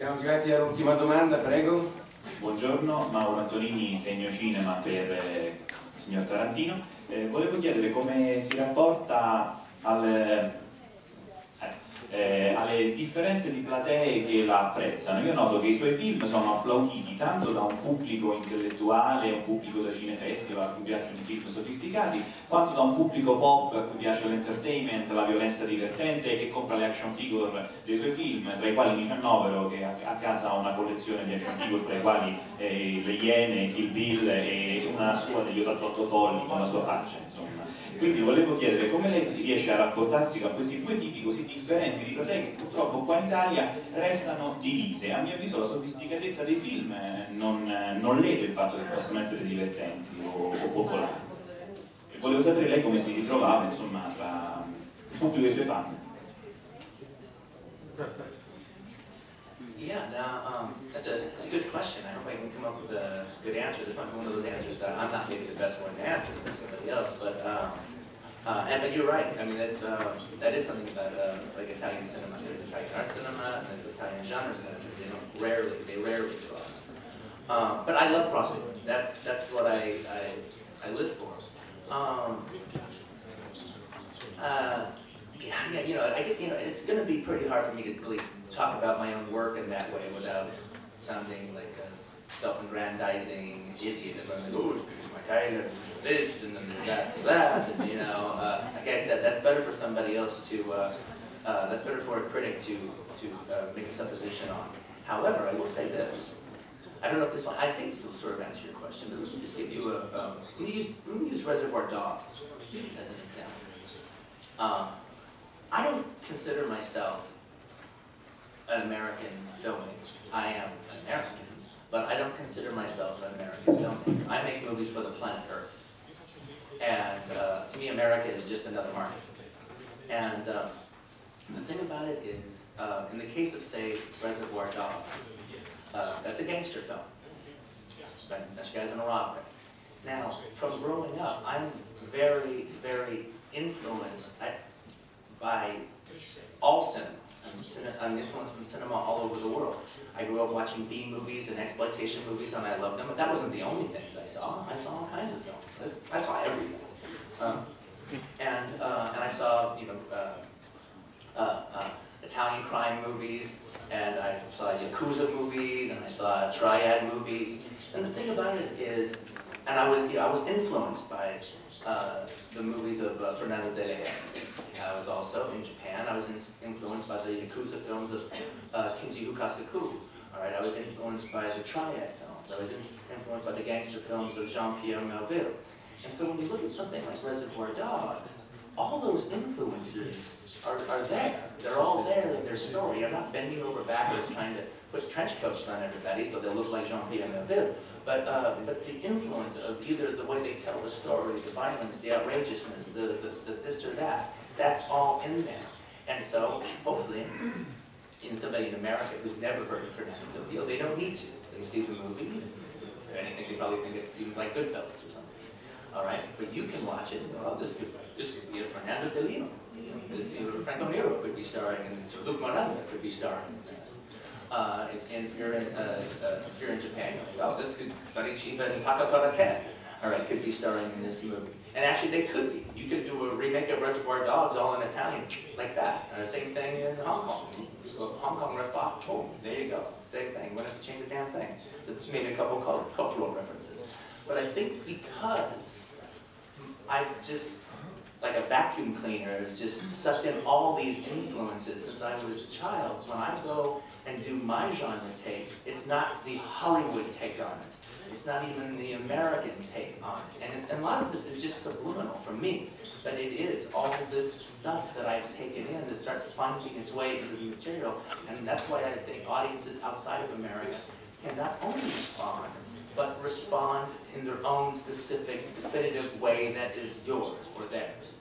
Siamo arrivati all'ultima domanda, prego. Buongiorno, Mauro Antonini, Segno Cinema per il signor Tarantino. Volevo chiedere come si rapporta alle differenze di platee che la apprezzano. Io noto che i suoi film sono applauditi tanto da un pubblico intellettuale, un pubblico da cinefestival a cui piacciono i film sofisticati, quanto da un pubblico pop a cui piace l'entertainment, la violenza divertente, che compra le action figure dei suoi film, tra i quali mi annovero che a casa ha una collezione di action figure, tra i quali le Iene, Kill Bill e una sua degli 88 folli con la sua faccia, insomma. Quindi volevo chiedere come lei riesce a rapportarsi con questi due tipi così differenti di platee che purtroppo qua in Italia restano divise. A mio avviso la sofisticatezza dei film non lede il fatto che possano essere divertenti o popolari. E volevo sapere lei come si ritrovava, insomma, tra il pubblico e i suoi fan. Yeah, now that's a good question. I hope I can come up with a good answer. This might be one of those answers that I'm not maybe the best one to answer than somebody else, but you're right. I mean, that is something about like Italian cinema. There's Italian art cinema and there's Italian genre cinema. They rarely cross. But I love crossing. That's what I live for. Yeah, you know, it's going to be pretty hard for me to really talk about my own work in that way without sounding like a self-aggrandizing idiot. If I'm like, oh, my guy this, and then there's that, and you know, like I said, that's better for somebody else to, that's better for a critic to make a supposition on. However, I will say this. I don't know if this one, I think this will sort of answer your question, but let me just give you a, let me use Reservoir Dogs as an example. I don't consider myself an American filmmaker. I am an American, but I don't consider myself an American filmmaker. I make movies for the planet Earth. And to me, America is just another market. And the thing about it is, in the case of, say, Reservoir Dogs, that's a gangster film. That guy's in a robbery. Now, from growing up, I'm very, very influenced by all cinema. I'm influenced from cinema all over the world. I grew up watching B movies and exploitation movies, and I loved them. But that wasn't the only things I saw. I saw all kinds of films. I saw everything. And I saw, you know, Italian crime movies, and I saw Yakuza movies, and I saw Triad movies. And the thing about it is, and I was influenced by the movies of Fernando Del Rey. I was also in Japan. I was influenced by the Yakuza films of Kinji Kasaku. All right, I was influenced by the Triad films. I was influenced by the gangster films of Jean-Pierre Melville. And so when you look at something like Reservoir Dogs, all those influences are there. They're all there in their story. I'm not bending over backwards trying to put trench coats on everybody so they'll look like Jean-Pierre Melville. But the influence of either the way they tell the story, the violence, the outrageousness, the this or that, that's all in there. And so, hopefully, in somebody in America who's never heard of Fernando Del Rey, they don't need to. They see the movie. If anything, they probably think it seems like Goodfellas or something. All right, but you can watch it and go, oh, this could be a Fernando Del Rey. Franco Nero could be starring in this, or Luke Miranda could be starring in this. If you're in Japan, you're like, oh, this could Farichiba and Takakura Ken, all right, could be starring in this movie. And actually, they could be. You could do a remake of Reservoir Dogs all in Italian, like that. And the same thing in Hong Kong. So Hong Kong rip-off, boom, there you go. Same thing. Wouldn't have to change the damn thing. So maybe a couple cultural references. But I think because I've just, like a vacuum cleaner, has just sucked in all these influences since I was a child. When I go and do my genre takes, it's not the Hollywood take on it. It's not even the American take on it. And a lot of this is just subliminal for me. But it is all of this stuff that I've taken in that starts finding its way into the material. And that's why I think audiences outside of America can not only respond, but respond in their own specific, definitive way that is yours or theirs.